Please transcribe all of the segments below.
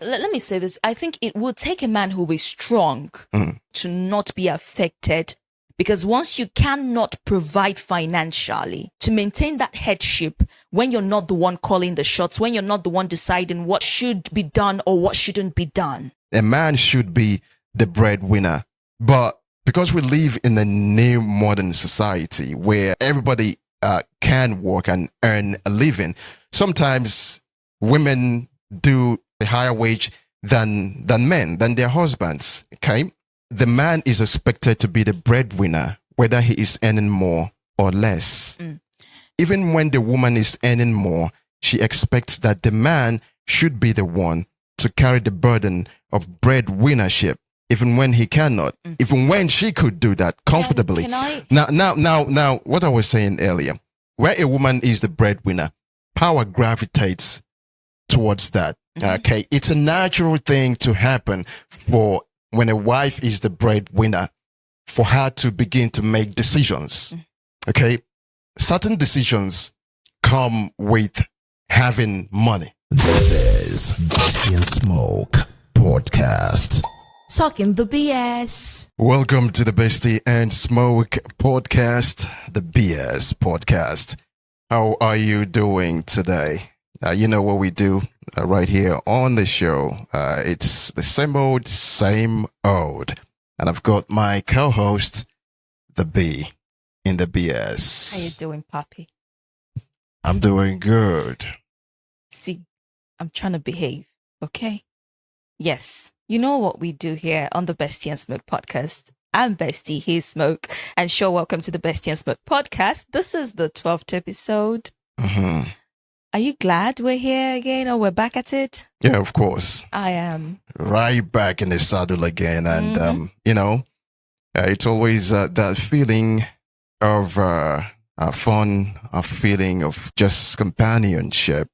let me say this. I think it will take a man who is strong to not be affected, because once you cannot provide financially to maintain that headship, when you're not the one calling the shots, when you're not the one deciding what should be done or what shouldn't be done. A man should be the breadwinner. But because we live in a new modern society where everybody can work and earn a living, sometimes women do a higher wage than men, than their husbands. Okay, the man is expected to be the breadwinner, whether he is earning more or less. Even when the woman is earning more, she expects that the man should be the one to carry the burden of breadwinnership, even when he cannot, even when she could do that comfortably. Can I? Now, what I was saying earlier, where a woman is the breadwinner, power gravitates towards that. Okay, it's a natural thing to happen for when a wife is the breadwinner, for her to begin to make decisions. Okay, certain decisions come with having money. This is Besty and Smoke podcast. Talking the BS. Welcome to the Besty and Smoke podcast, the BS podcast. How are you doing today? You know what we do right here on the show. It's the same old. And I've got my co-host, the B in the BS. How you doing, Papi? I'm doing good. See, I'm trying to behave, okay? Yes, you know what we do here on the Besty and Smoke podcast. I'm Besty, he's Smoke. And sure, welcome to the Besty and Smoke podcast. This is the 12th episode. Are you glad we're here again, or we're back at it? Yeah, of course. I am. Right back in the saddle again. And, it's always that feeling of fun, a feeling of just companionship,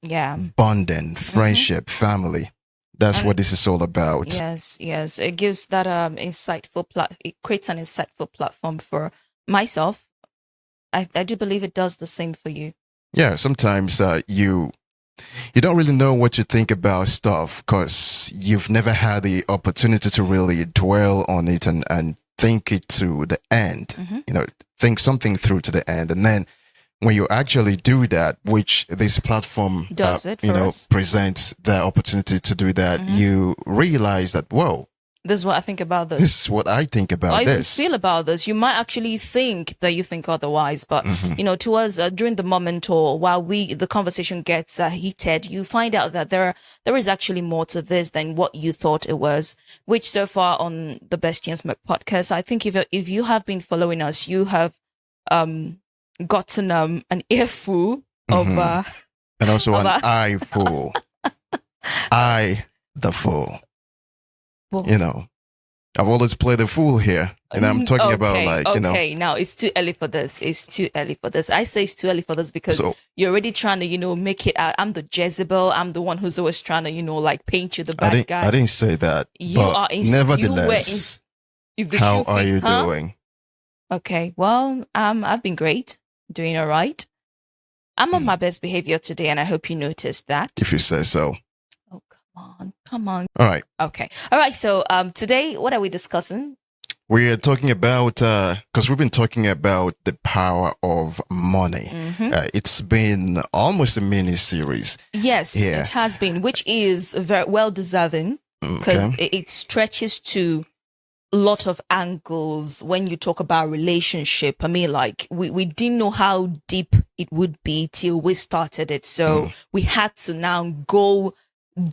bonding, friendship, family. That's what this is all about. Yes. It gives that it creates an insightful platform for myself. I do believe it does the same for you. Yeah, sometimes you don't really know what to think about stuff because you've never had the opportunity to really dwell on it and think it to the end. Think something through to the end. And then when you actually do that, which this platform does us. presents the opportunity to do that, you realize that, whoa, this is what I think about this. This is what I think about this. I feel about this. You might actually think that you think otherwise, but to us during the moment or while the conversation gets heated, you find out that there is actually more to this than what you thought it was. Which so far on the Besty and Smoke podcast, I think if you have been following us, you have gotten an earful of and also an eyeful. The fool. Well, I've always played the fool here, and I'm talking about Okay, now it's too early for this. I say it's too early for this because you're already trying to, make it out. I'm the Jezebel. I'm the one who's always trying to, paint you the bad guy. I didn't say that. You are nevertheless. How are you doing? Okay, well, I've been great, doing all right. I'm on my best behavior today, and I hope you noticed that. If you say so. Come on. All right. Okay. All right. So today, what are we discussing? We're talking about, because we've been talking about the power of money. It's been almost a mini series. Yes, it has been, which is very well deserving because it stretches to a lot of angles when you talk about relationship. I mean, like we didn't know how deep it would be till we started it. So we had to now go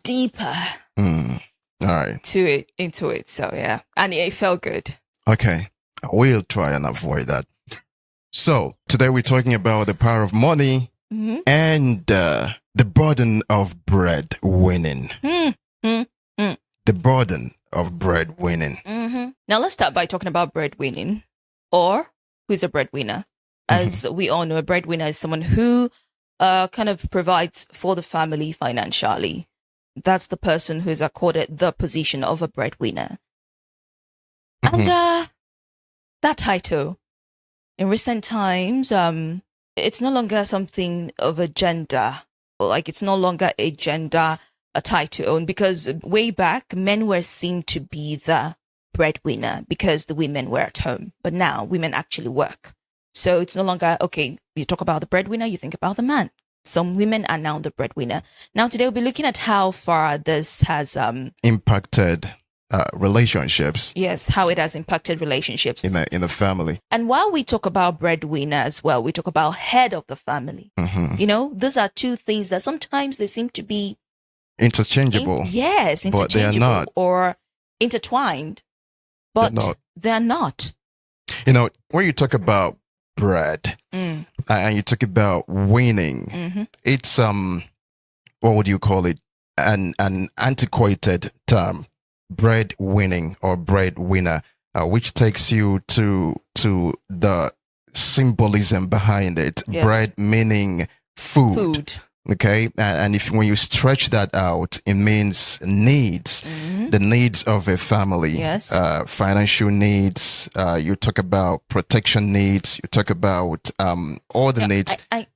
deeper all right into it. So yeah, and it felt good. Okay, I will try and avoid that. So today we're talking about the power of money and the burden of breadwinning. The burden of breadwinning. Now let's start by talking about breadwinning, or who's a breadwinner. As we all know, a breadwinner is someone who kind of provides for the family financially. That's the person who's accorded the position of a breadwinner. And that title, in recent times, it's no longer something of a gender. Like, it's no longer a gender a tie to own, because way back, men were seen to be the breadwinner because the women were at home. But now women actually work. So it's no longer, okay, you talk about the breadwinner, you think about the man. Some women are now the breadwinner. Now today we'll be looking at how far this has impacted relationships. Yes, how it has impacted relationships in the family. And while we talk about breadwinner as well, we talk about head of the family. You know, these are two things that sometimes they seem to be interchangeable. Interchangeable, but they are not, or intertwined, but they're not. You know, when you talk about bread and you talk about winning, it's what would you call it? An antiquated term, bread winning or breadwinner, which takes you to the symbolism behind it. Yes. Bread meaning food. Okay, and when you stretch that out, it means needs, the needs of a family. Yes. Financial needs. You talk about protection needs. You talk about all the needs. I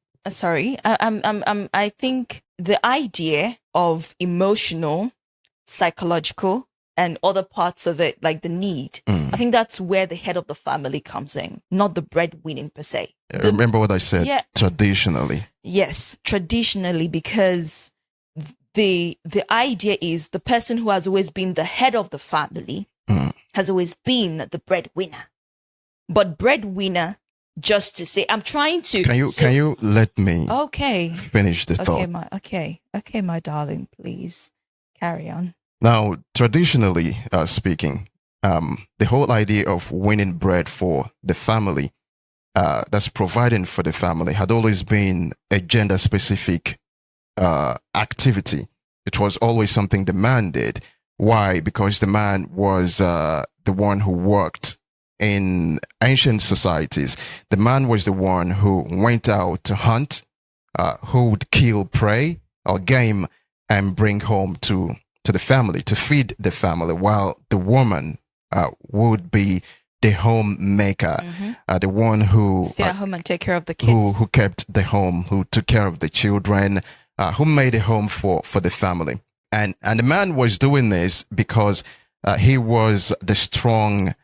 think the idea of emotional, psychological, and other parts of it, like the need, I think that's where the head of the family comes in, not the breadwinning per se. Remember what I said? Yeah. Traditionally. Yes, traditionally, because the idea is the person who has always been the head of the family has always been the breadwinner. But breadwinner, just to say, I'm trying to. Can you let me? Okay. Finish the thought. Okay, my darling, please carry on. Now, traditionally speaking, the whole idea of winning bread for the family, that's providing for the family, had always been a gender-specific activity. It was always something the man did. Why? Because the man was the one who worked in ancient societies. The man was the one who went out to hunt, who would kill prey or game and bring home to the family, to feed the family, while the woman would be the homemaker, the one who stay at home and take care of the kids, who kept the home, who took care of the children, who made a home for the family. And the man was doing this because he was the strong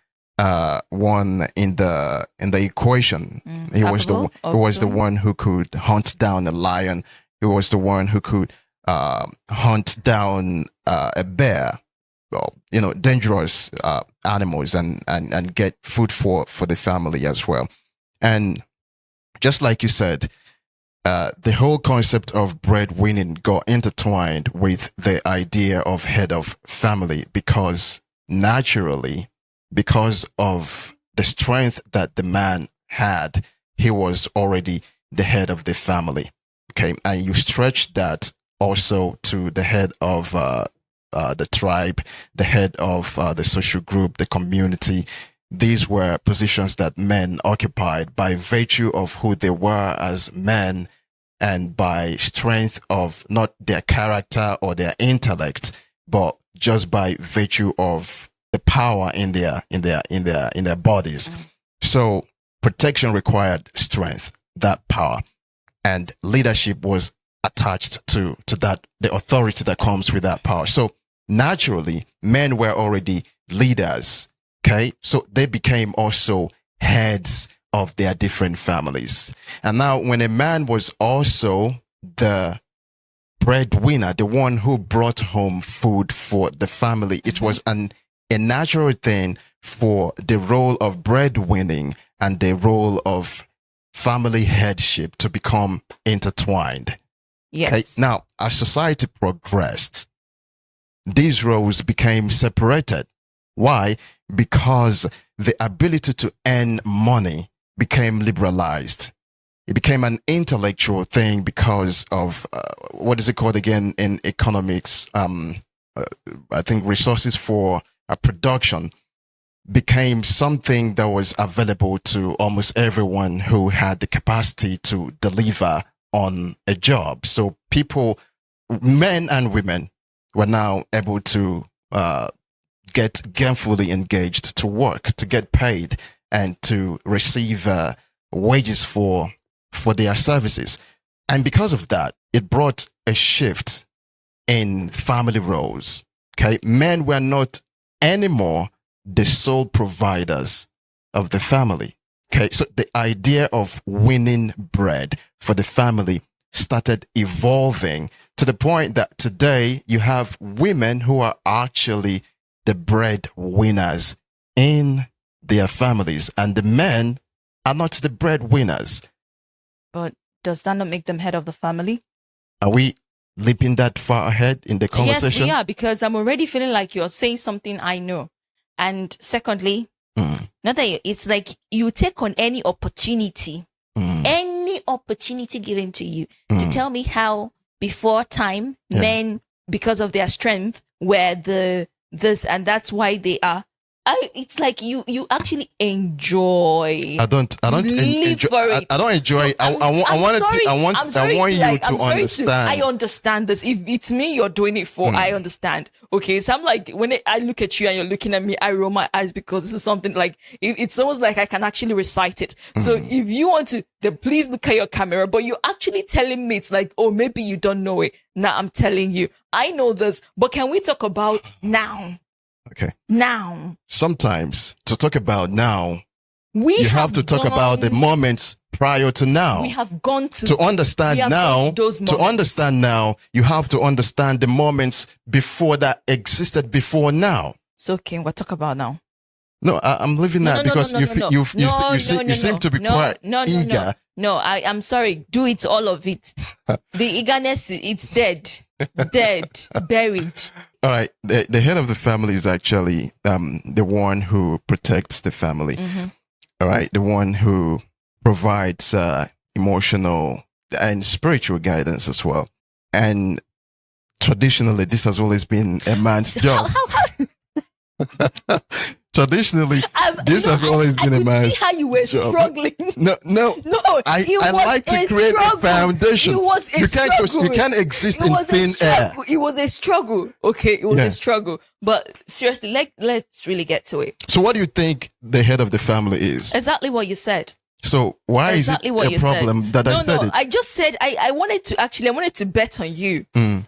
one in the equation. He was the one who could hunt down a lion. He was the one who could hunt down a bear, well, dangerous animals, and get food for the family as well. And just like you said, the whole concept of breadwinning got intertwined with the idea of head of family because naturally, because of the strength that the man had, he was already the head of the family. Okay, and you stretch that also to the head of the tribe, the head of the social group, the community. These were positions that men occupied by virtue of who they were as men and by strength of not their character or their intellect, but just by virtue of the power in their bodies. So protection required strength, that power, and leadership was attached to that, the authority that comes with that power. So naturally, men were already leaders. Okay, so they became also heads of their different families. And now, when a man was also the breadwinner, the one who brought home food for the family, it was a natural thing for the role of breadwinning and the role of family headship to become intertwined. Yes. Okay? Now, as society progressed, these roles became separated. Why? Because the ability to earn money became liberalized. It became an intellectual thing because of, what is it called again in economics? I think resources for production became something that was available to almost everyone who had the capacity to deliver on a job. So people, men and women, were now able to get gainfully engaged, to work, to get paid, and to receive wages for their services. And because of that, it brought a shift in family roles. Okay. Men were not anymore the sole providers of the family. Okay. So the idea of winning bread for the family started evolving to the point that today you have women who are actually the bread winners in their families, and the men are not the breadwinners. But does that not make them head of the family? Are we leaping that far ahead in the conversation? Yes, we are, because I'm already feeling like you're saying something I know. And secondly, not that it's like you take on any opportunity given to you to tell me how before time men, because of their strength, were this, and that's why they are. It's like you actually enjoy. I don't enjoy. I don't enjoy. I want you to understand. I understand this. If it's me you're doing it for, I understand. Okay, so I'm like, when I look at you and you're looking at me, I roll my eyes because this is something like it's almost like I can actually recite it. So if you want to, then please look at your camera. But you're actually telling me it's like, oh, maybe you don't know it. Now I'm telling you, I know this. But can we talk about now? Okay. Now. Sometimes to talk about now, you have to talk about the moments prior to now. We have gone to understand now. To understand now, you have to understand the moments before that existed before now. So, okay, we'll talk about now. No, I'm leaving that because you seem to be quite eager. No, I'm sorry. Do it, all of it. The eagerness, it's dead, buried. All right. The head of the family is actually the one who protects the family. All right. The one who provides emotional and spiritual guidance as well. And traditionally, this has always been a man's job. Traditionally, this has always been a man's job. How you were struggling. No. I like to create a foundation. It was a struggle. You can't exist in thin air. It was a struggle. Okay, it was a struggle. But seriously, let's really get to it. So what do you think the head of the family is? Exactly what you said. So why is it a problem that I said it? I just said I wanted to bet on you.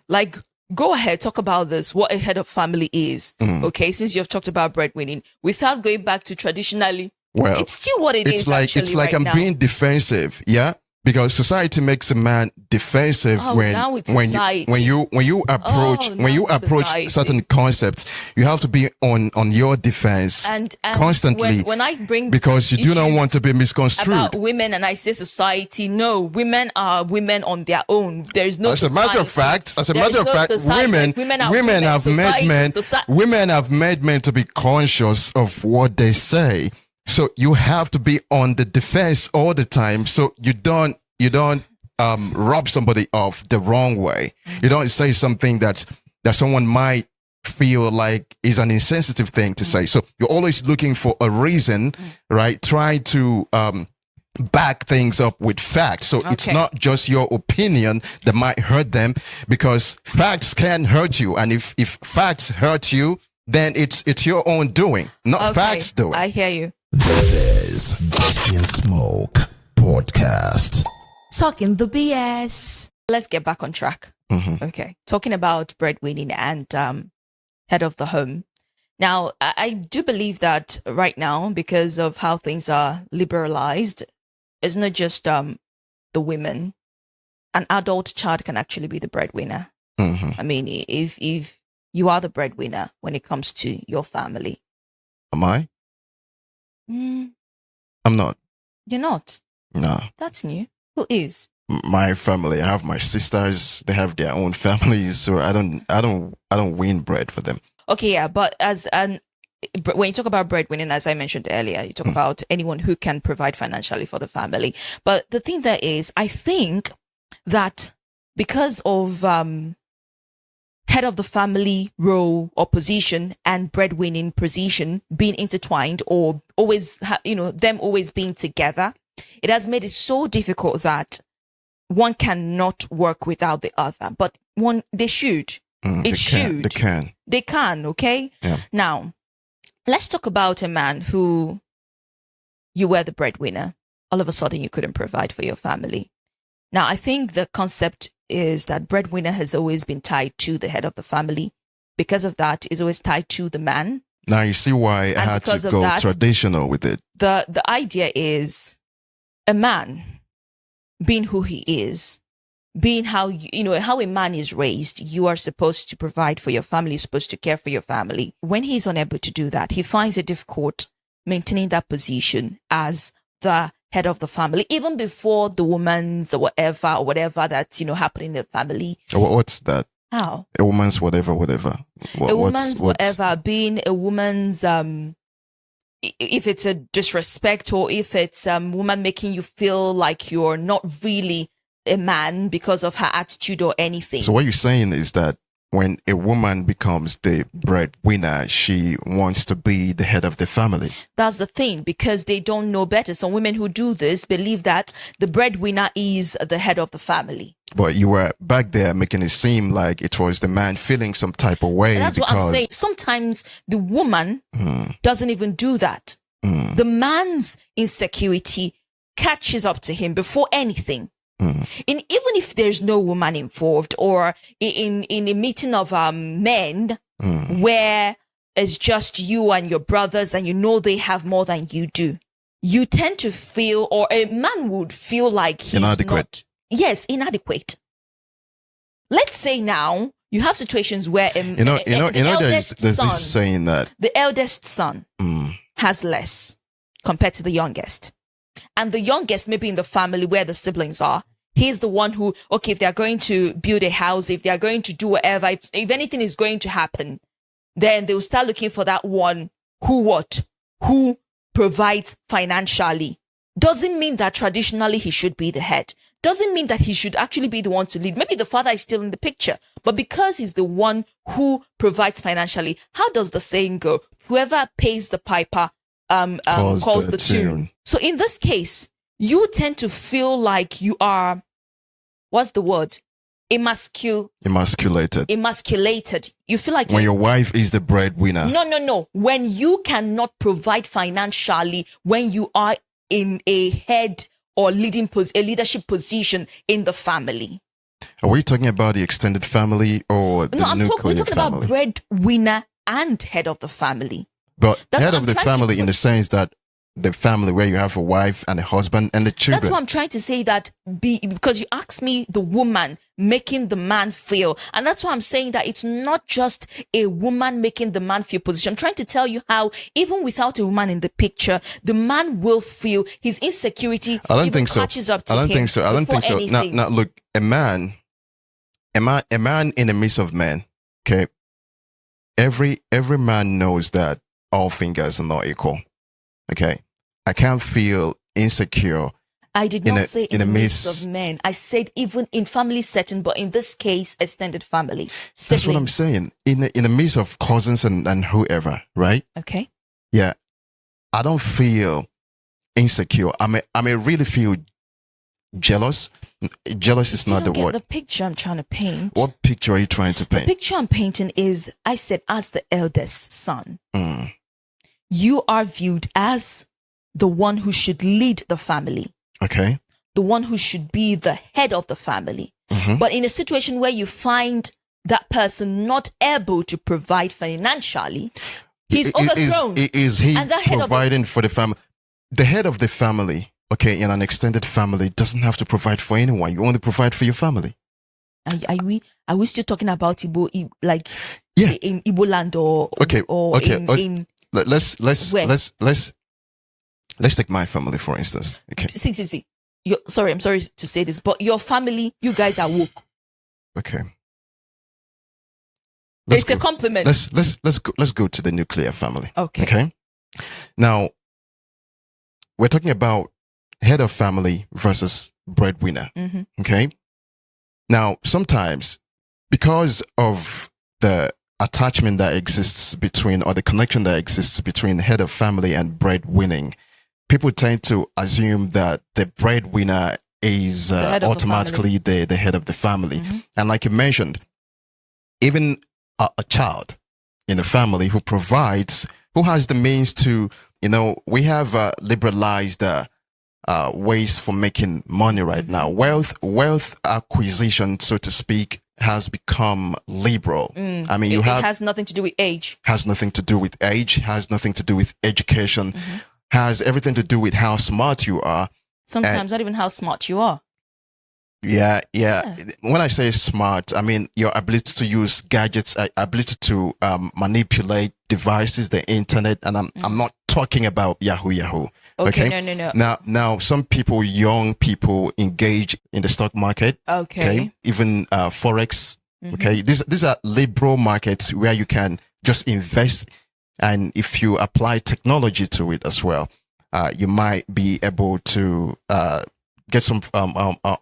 Like, go ahead, talk about this, what a head of family is. Okay, since you've talked about breadwinning, without going back to traditionally, well, it's still what it is. It's like I'm being defensive, yeah? Because society makes a man defensive when you approach certain concepts, you have to be on your defense and constantly. When I bring because you do not want to be misconstrued about women, and I say society, no, women are women on their own. There is no. As a matter of fact, women have made men to be conscious of what they say. So you have to be on the defense all the time. So you don't rub somebody off the wrong way. You don't say something that someone might feel like is an insensitive thing to say. So you're always looking for a reason, right? Try to back things up with facts. So it's not just your opinion that might hurt them, because facts can hurt you. And if facts hurt you, then it's your own doing, not facts doing. I hear you. This is Besty and Smoke podcast. Talking the BS. Let's get back on track. Okay. Talking about breadwinning and head of the home. Now, I do believe that right now, because of how things are liberalized, it's not just the women. An adult child can actually be the breadwinner. I mean, if you are the breadwinner when it comes to your family. Am I? I'm not. You're not? No. That's new. Who is? My family. I have my sisters. They have their own families, so I don't win bread for them. Okay, yeah, but when you talk about breadwinning, as I mentioned earlier, you talk about anyone who can provide financially for the family. But the thing there is, I think that because of head of the family role or position and breadwinning position being intertwined, or always, them always being together, it has made it so difficult that one cannot work without the other. But they should. They can, okay? Yeah. Now, let's talk about a man who you were the breadwinner. All of a sudden, you couldn't provide for your family. Now, I think the concept is that breadwinner has always been tied to the head of the family. Because of that, is always tied to the man. Now you see why I had to go traditional with it. The idea is a man being who he is, being how how a man is raised. You are supposed to provide for your family, you're supposed to care for your family. When he's unable to do that, he finds it difficult maintaining that position as the head of the family, even before the woman's whatever that's happening in the family. What's that? How? A woman's whatever. A woman's whatever, being a woman's if it's a disrespect, or if it's woman making you feel like you're not really a man because of her attitude or anything. So what you're saying is that when a woman becomes the breadwinner, she wants to be the head of the family. That's the thing, because they don't know better. Some women who do this believe that the breadwinner is the head of the family. But you were back there making it seem like it was the man feeling some type of way. That's what I'm saying. Sometimes the woman doesn't even do that. The man's insecurity catches up to him before anything. Even if there's no woman involved, or in a meeting of men where it's just you and your brothers and they have more than you do, you tend to feel, or a man would feel like he's inadequate. Inadequate. Let's say now you have situations where there's this saying that the eldest son has less compared to the youngest, and the youngest maybe in the family where the siblings are. He's the one who, if they're going to build a house, if they're going to do whatever, if anything is going to happen, then they'll start looking for that one who provides financially. Doesn't mean that traditionally he should be the head. Doesn't mean that he should actually be the one to lead. Maybe the father is still in the picture, but because he's the one who provides financially, how does the saying go? Whoever pays the piper calls the tune. So in this case, you tend to feel like you are, what's the word? Emasculated. You feel like when your wife is the breadwinner. No. When you cannot provide financially, when you are in a head or a leadership position in the family. Are we talking about the extended family or the nuclear we're talking family? about breadwinner and head of the family. But head of the family in the sense that the family where you have a wife and a husband and the children. That's what I'm trying to say, because you asked me the woman making the man feel. And that's why I'm saying that it's not just a woman making the man feel position. I'm trying to tell you how, even without a woman in the picture, the man will feel his insecurity. I don't think so. Catches up to I don't him think so. I don't think so. Anything. Now, look, a man in the midst of men, okay, every man knows that all fingers are not equal. Okay, I can't feel insecure. I did not say in the midst of men. I said even in family setting, but in this case, extended family. Siblings. That's what I'm saying. In the midst of cousins and whoever, right? Okay. Yeah, I don't feel insecure. I may really feel jealous. Jealous is not the word. The picture I'm trying to paint. What picture are you trying to paint? The picture I'm painting is, I said, as the eldest son. You are viewed as the one who should lead the family. Okay. The one who should be the head of the family. But in a situation where you find that person not able to provide financially, he's overthrown. Is he providing for the family? The head of the family, okay, in an extended family, doesn't have to provide for anyone. You only provide for your family. Are we still talking about Igbo, like in Igbo land or in Let's take my family for instance. Okay. See. I'm sorry to say this, but your family, you guys are woke. Okay. It's a compliment. Let's go to the nuclear family. Okay. Okay. Now, we're talking about head of family versus breadwinner. Okay. Now, sometimes because of the attachment that exists between, or the connection that exists between head of family and breadwinning, people tend to assume that the breadwinner is automatically the head of the family. And like you mentioned, even a child in a family who provides, who has the means to, we have liberalized ways for making money right now. Wealth acquisition, so to speak, has become liberal. I mean, it has nothing to do with age. Has nothing to do with age. Has nothing to do with education. Has everything to do with how smart you are. Sometimes not even how smart you are. Yeah. When I say smart, I mean your ability to use gadgets, ability to manipulate devices, the internet, and I'm not talking about Yahoo. Okay, no. Now, some people, young people, engage in the stock market. Okay. Even forex. Okay, these are liberal markets where you can just invest, and if you apply technology to it as well, you might be able to get some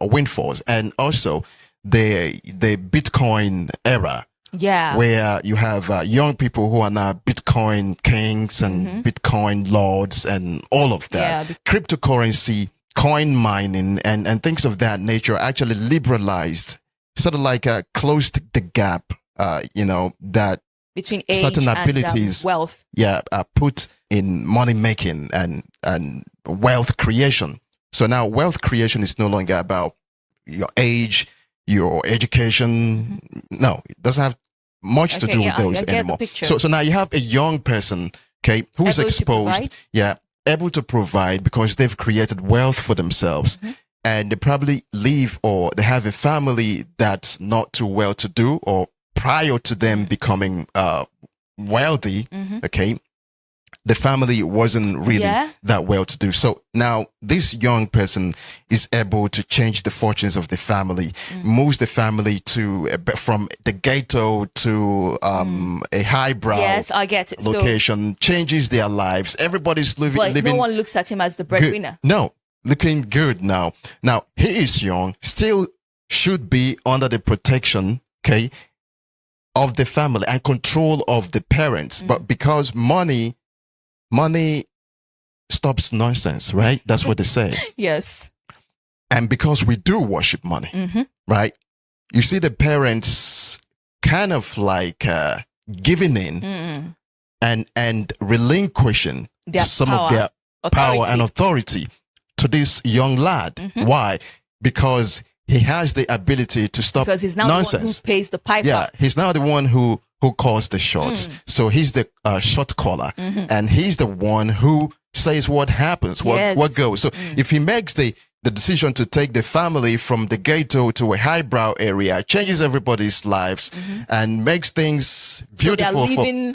windfalls. And also the Bitcoin era. Yeah. Where you have young people who are now Bitcoin kings and Bitcoin lords and all of that. Yeah. Cryptocurrency, coin mining, and things of that nature actually liberalized, sort of like closed the gap, that between age certain abilities, and wealth. Yeah, are put in money making and wealth creation. So now wealth creation is no longer about your age, your education. No, it doesn't have much to do with those anymore. So now you have a young person, okay, who's exposed, able to provide because they've created wealth for themselves. And they probably live or they have a family that's not too well to do, or prior to them becoming wealthy, okay, the family wasn't really that well to do. So now this young person is able to change the fortunes of the family, moves the family to from the ghetto to a highbrow I get it. location, changes their lives. Everybody's living. But no one looks at him as the breadwinner. No, looking good now. Now he is young, still should be under the protection, okay, of the family and control of the parents. But because money stops nonsense, right? That's what they say. Yes. And because we do worship money, right? You see the parents kind of like giving in and relinquishing some of their power and authority to this young lad. Why? Because he has the ability to stop nonsense. Because he's now the one who pays the piper. Yeah, he's now the one who calls the shots. So he's the shot caller, and he's the one who says what happens, what goes. So if he makes the decision to take the family from the ghetto to a highbrow area, changes everybody's lives, and makes things beautiful. So we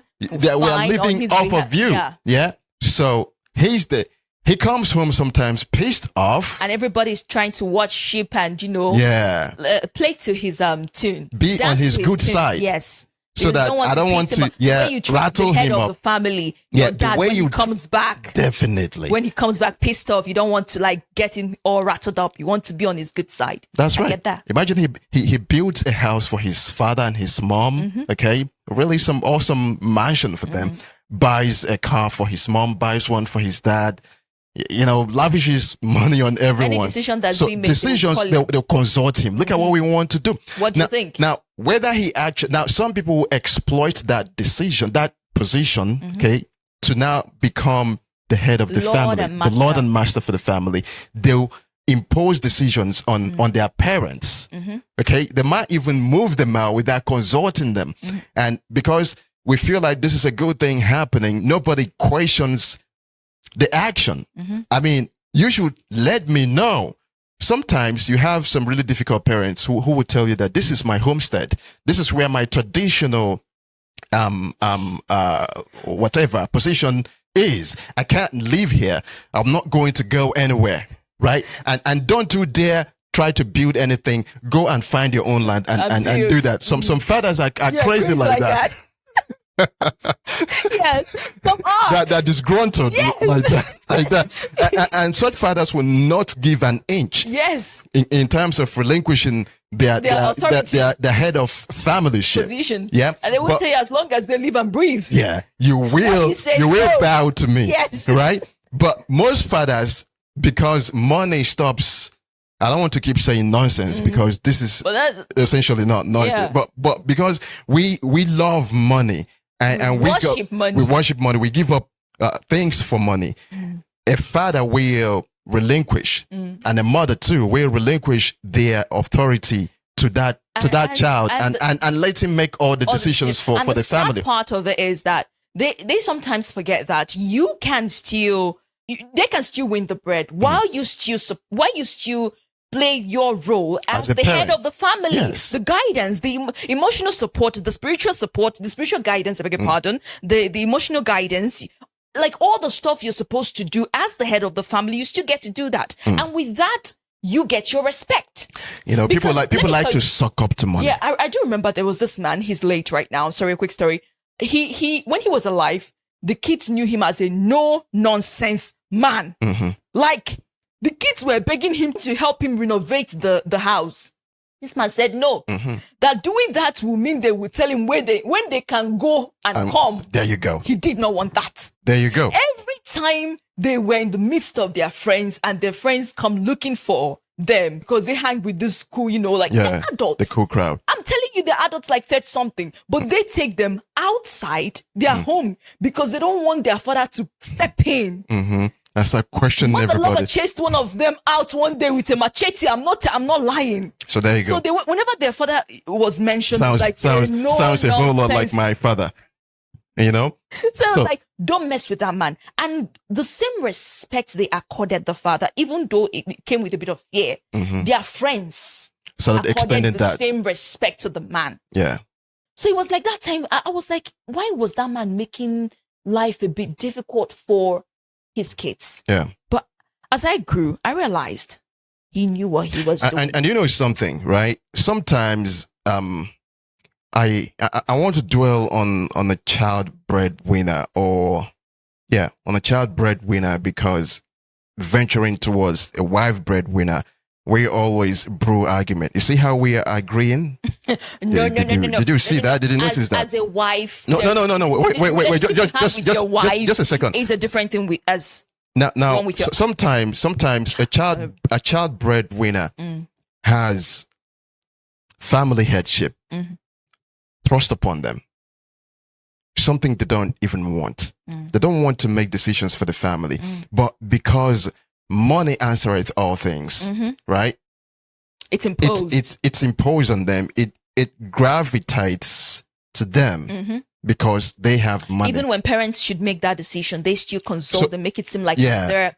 are living off of you. Yeah. So he comes home sometimes pissed off, and everybody's trying to watch sheep and play to his tune, be on his good side. Yes. So that I don't want to rattle him up. Of the family, your dad, when he comes back, definitely. When he comes back pissed off, you don't want to like get him all rattled up. You want to be on his good side. That's right. I get that. Imagine he builds a house for his father and his mom. Okay, really some awesome mansion for them. Buys a car for his mom. Buys one for his dad. Lavishes money on everyone. Any decision that's being made, they'll consult him. Look at what we want to do. What do you think? Now, whether he actually, some people will exploit that decision, that position, okay, to now become the head of the family, the Lord and Master for the family. They'll impose decisions on their parents. Okay, they might even move them out without consulting them. And because we feel like this is a good thing happening, nobody questions the action. I mean, you should let me know. Sometimes you have some really difficult parents who will tell you that this is my homestead. This is where my traditional, whatever position is. I can't live here. I'm not going to go anywhere. Right. And don't you dare try to build anything. Go and find your own land and do that. Some fathers are crazy like that. Yes, come on. That disgruntled like that. And such fathers will not give an inch. Yes. In terms of relinquishing their head of family position. Yeah. And they will say as long as they live and breathe. Yeah. You will bow to me. Yes. Right? But most fathers, because money stops, I don't want to keep saying nonsense because this is essentially not nonsense. Yeah. But because we love money and we worship money. We give up things for money. A father will relinquish, and a mother too will relinquish their authority to that child and let him make all the decisions for the family. Sad part of it is that they sometimes forget that they can still win the bread while you still play your role as the head of the family. Yes. The guidance, the emotional support, the spiritual guidance, I beg your pardon, the emotional guidance, like all the stuff you're supposed to do as the head of the family, you still get to do that. And with that, you get your respect. You know, people like to suck up to money. Yeah, I do remember there was this man, he's late right now. Sorry, a quick story. He when he was alive, the kids knew him as a no-nonsense man. Like, the kids were begging him to help him renovate the house. This man said no. That doing that will mean they will tell him when they can go and come. There you go. He did not want that. There you go. Every time they were in the midst of their friends and their friends come looking for them because they hang with this cool, they're adults. The cool crowd. I'm telling you, they're adults like 30 something, but they take them outside their home because they don't want their father to step in. That's like questioning Mother everybody. Lover chased one of them out one day with a machete. I'm not lying. So there you go. So whenever their father was mentioned, sounds a whole lot like my father. You know? So I was like, don't mess with that man. And the same respect they accorded the father, even though it came with a bit of fear, their friends accorded the same respect to the man. Yeah. So it was like that time, I was like, why was that man making life a bit difficult for his kids? Yeah. But as I grew, I realized he knew what he was doing. And you know something, right? Sometimes I want to dwell on a child breadwinner on a child breadwinner, because venturing towards a wife breadwinner, we always brew argument. You see how we are agreeing? No. Did you see that? Did you notice that? As a wife. No. Wait. Just a second. It's a different thing Now, sometimes a child breadwinner has family headship thrust upon them. Something they don't even want. They don't want to make decisions for the family, but because money answereth all things, right? It's imposed. It's imposed on them. It gravitates to them because they have money. Even when parents should make that decision, they still consult and make it seem like they're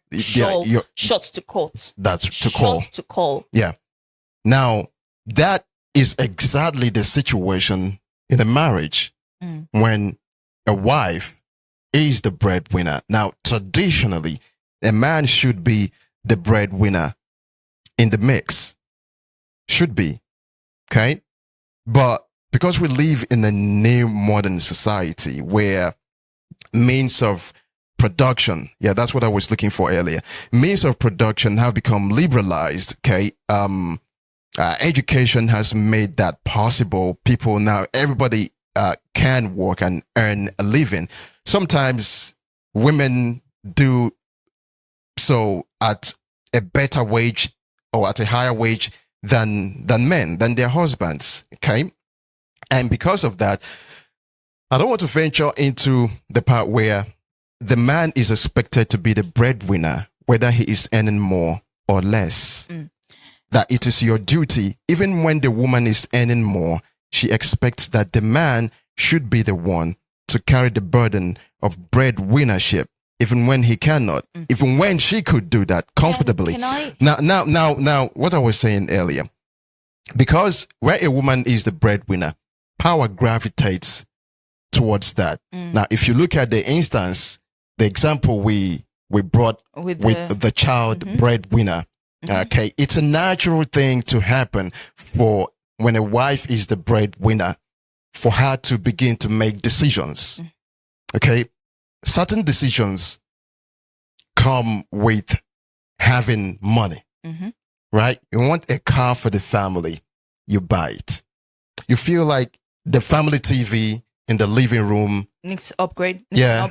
shots to court. That's to call. Shots to call. Yeah. Now, that is exactly the situation in a marriage when a wife is the breadwinner. Now, traditionally, a man should be the breadwinner in the mix. Should be. Okay? But because we live in a new modern society where means of production, that's what I was looking for earlier, means of production have become liberalized, okay? Education has made that possible. People now, everybody can work and earn a living. Sometimes women do so at a better wage or at a higher wage than men, than their husbands, okay? And because of that, I don't want to venture into the part where the man is expected to be the breadwinner, whether he is earning more or less. That it is your duty, even when the woman is earning more, she expects that the man should be the one to carry the burden of breadwinnership, even when he cannot, even when she could do that comfortably. Can I? Now, what I was saying earlier, because where a woman is the breadwinner, power gravitates towards that. Now, if you look at the instance, the example we brought with the child breadwinner, okay, it's a natural thing to happen for when a wife is the breadwinner, for her to begin to make decisions. Okay, certain decisions come with having money, right? You want a car for the family, you buy it. You feel like the family TV in the living room needs upgrade. Yeah,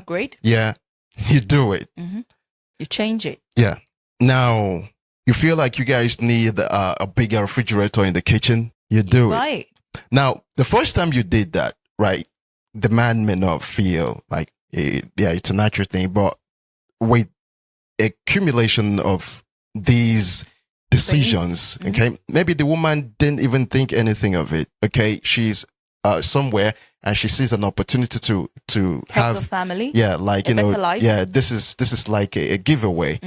you do it. You change it. Yeah. Now, you feel like you guys need a bigger refrigerator in the kitchen, you do it. Now, the first time you did that, right, the man may not feel like, it's a natural thing, but with accumulation of these decisions. Okay, maybe the woman didn't even think anything of it. Okay, she's somewhere and she sees an opportunity to Help have the family. yeah, like a better life. yeah, this is like a giveaway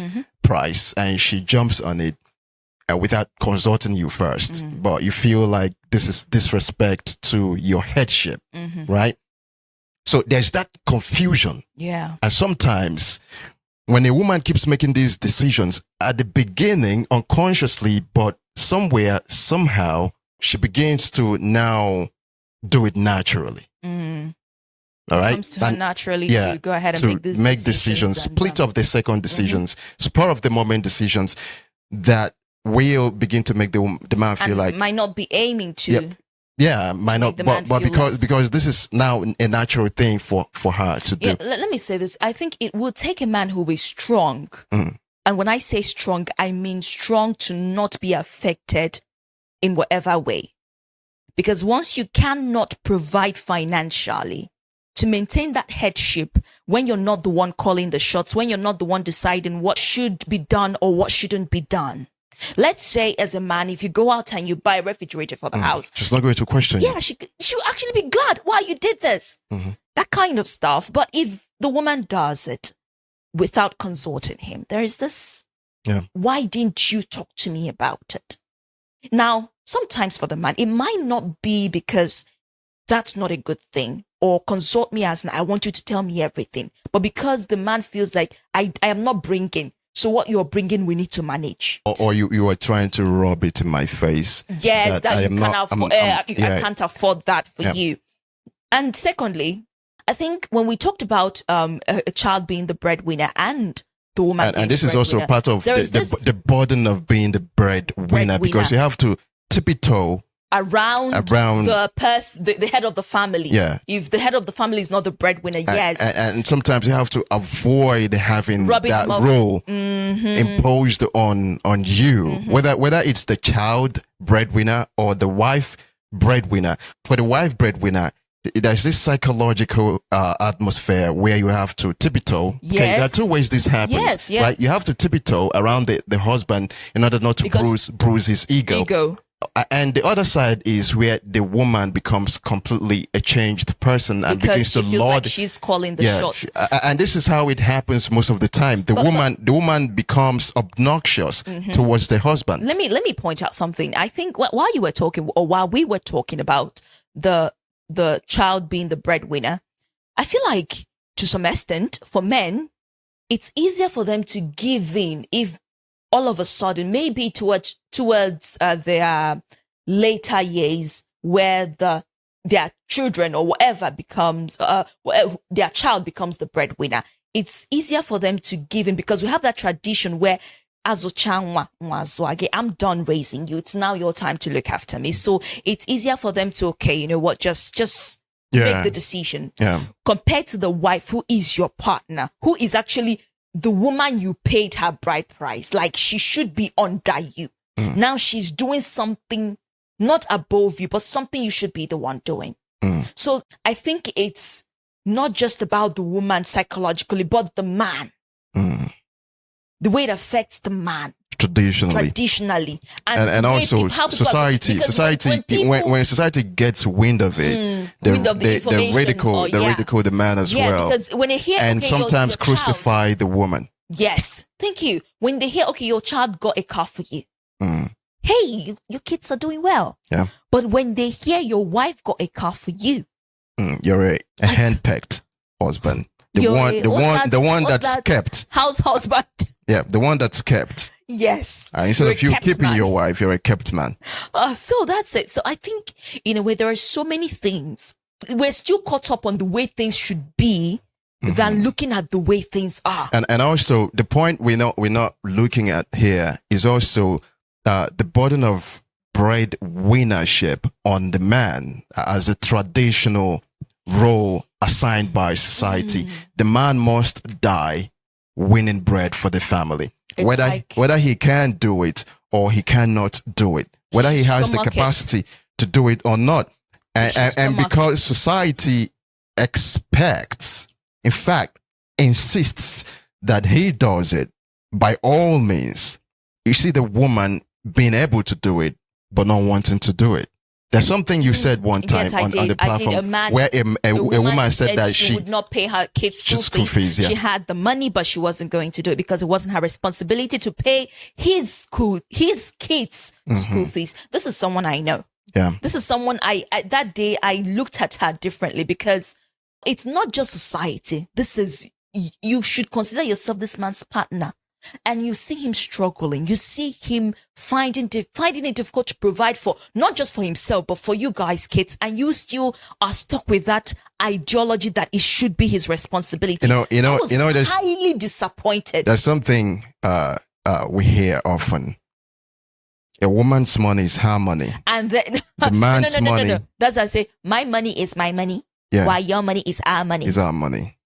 price, and she jumps on it without consulting you first. But you feel like this is disrespect to your headship, right? So there's that confusion. Yeah. And sometimes when a woman keeps making these decisions at the beginning, unconsciously, but somewhere, somehow, she begins to now do it naturally. All right. It comes to her naturally yeah, to go ahead and to make these make decisions, and, split of the second decisions, spur of the moment decisions that will begin to make the man feel and like might not be aiming to. yeah, might not, the man but feel less. because this is now a natural thing for her to do. Yeah, let me say this. I think it will take a man who is strong. And when I say strong, I mean strong to not be affected in whatever way. Because once you cannot provide financially to maintain that headship, when you're not the one calling the shots, when you're not the one deciding what should be done or what shouldn't be done. Let's say as a man, if you go out and you buy a refrigerator for the house. She's not going to question you. Yeah, she'll actually be glad why you did this. That kind of stuff. But if the woman does it without consulting him, there is this, why didn't you talk to me about it? Now, sometimes for the man, it might not be because that's not a good thing, or consult me as I want you to tell me everything, but because the man feels like I am not bringing. So what you're bringing, we need to manage. Or you are trying to rub it in my face. Yes, that I you am can't not, afford. I can't afford that for you. And secondly, I think when we talked about a child being the breadwinner and the woman, and this is also part of the burden of being the breadwinner, because you have to tiptoe around the head of the family. Yeah. If the head of the family is not the breadwinner, yes. And sometimes you have to avoid having that role imposed on you, whether it's the child breadwinner or the wife breadwinner. For the wife breadwinner, there's this psychological atmosphere where you have to tiptoe. Yes. Okay, there are two ways this happens. Yes. Right? You have to tiptoe around the husband in order not to bruise his ego. And the other side is where the woman becomes completely a changed person and begins to lord. Like she's calling the shots. And this is how it happens most of the time. The woman becomes obnoxious towards the husband. Let me point out something. I think while you were talking, or while we were talking about the child being the breadwinner, I feel like to some extent for men, it's easier for them to give in if all of a sudden, maybe towards their later years, where their children or whatever becomes their child becomes the breadwinner. It's easier for them to give in because we have that tradition where I'm done raising you. It's now your time to look after me. So it's easier for them to just make the decision. Yeah. Compared to the wife who is your partner, who is actually the woman you paid her bride price, like she should be under you. Now she's doing something not above you, but something you should be the one doing. So I think it's not just about the woman psychologically, but the man. The way it affects the man. Traditionally. And also society. When society gets wind of it, they ridicule the man as well. Because when they hear, and sometimes your crucify the woman. Yes. Thank you. When they hear, okay, your child got a car for you. Hey, your kids are doing well. Yeah. But when they hear your wife got a car for you, you're a handpicked husband. The one that's kept. House husband. Yeah, the one that's kept. Yes. Instead of you keeping your wife, you're a kept man. So that's it. So I think, in a way, there are so many things. We're still caught up on the way things should be than looking at the way things are. And also, the point we're not looking at here is also the burden of breadwinnership on the man as a traditional role assigned by society. The man must die winning bread for the family. Whether he can do it or he cannot do it, whether he has the capacity to do it or not. And because society expects, in fact, insists that he does it, by all means, you see the woman being able to do it, but not wanting to do it. There's something you said one time Yes, I on the did. I did. platform where a woman said that she would not pay her kids' school fees. Yeah. She had the money, but she wasn't going to do it because it wasn't her responsibility to pay his kids' school fees. This is someone I know. Yeah. This is someone I that day I looked at her differently because it's not just society. This is, you should consider yourself this man's partner. And you see him struggling. You see him finding it difficult to provide for, not just for himself, but for you guys, kids. And you still are stuck with that ideology that it should be his responsibility. I was highly disappointed. There's something we hear often. A woman's money is her money. And then the man's money. No. That's why I say my money is my money. Yeah. While your money is our money. Is our money.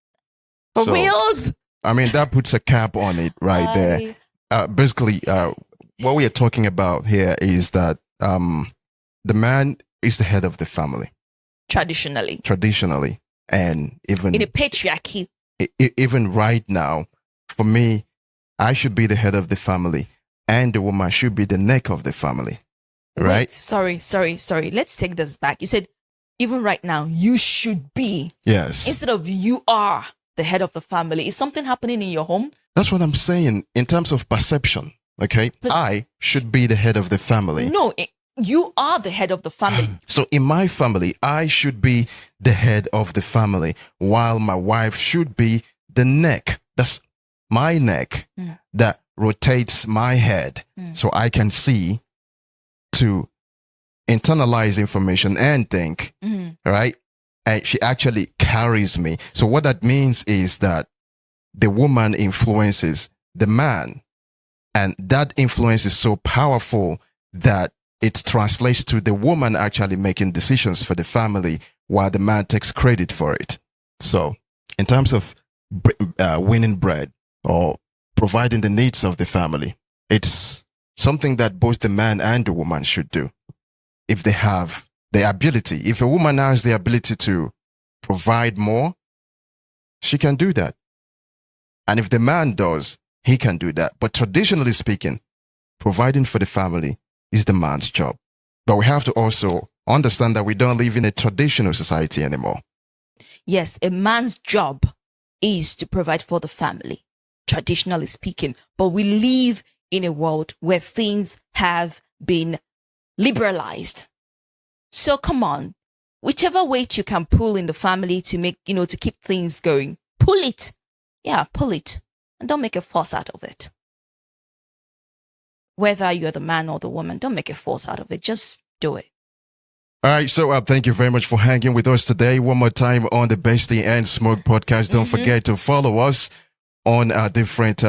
For reals? I mean, that puts a cap on it right there. Basically, what we are talking about here is that the man is the head of the family. Traditionally. And even in a patriarchy. Even right now, for me, I should be the head of the family and the woman should be the neck of the family. Right? Wait, sorry. Let's take this back. You said, even right now, you should be. Yes. Instead of you are the head of the family. Is something happening in your home? That's what I'm saying in terms of perception. Okay. I should be the head of the family. No, you are the head of the family. So in my family, I should be the head of the family while my wife should be the neck. That's my neck that rotates my head so I can see to internalize information and think, right? And she actually carries me. So what that means is that the woman influences the man. And that influence is so powerful that it translates to the woman actually making decisions for the family while the man takes credit for it. So in terms of winning bread or providing the needs of the family, it's something that both the man and the woman should do if they have the ability. If a woman has the ability to provide more, she can do that. And if the man does, he can do that. But traditionally speaking, providing for the family is the man's job. But we have to also understand that we don't live in a traditional society anymore. Yes, a man's job is to provide for the family, traditionally speaking. But we live in a world where things have been liberalized. So come on, whichever weight you can pull in the family to make, to keep things going, pull it. Yeah, pull it. And don't make a fuss out of it. Whether you're the man or the woman, don't make a fuss out of it. Just do it. All right. So thank you very much for hanging with us today. One more time on the Besty and Smoke podcast. Don't forget to follow us on our different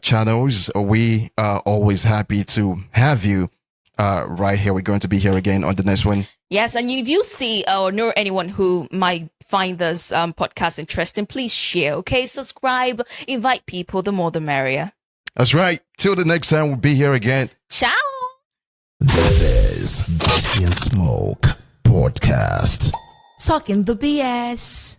channels. We are always happy to have you right here. We're going to be here again on the next one. Yes, and if you see or know anyone who might find this podcast interesting, please share, okay? Subscribe, invite people, the more the merrier. That's right. Till the next time, we'll be here again. Ciao! This is Besty and Smoke podcast. Talking the BS.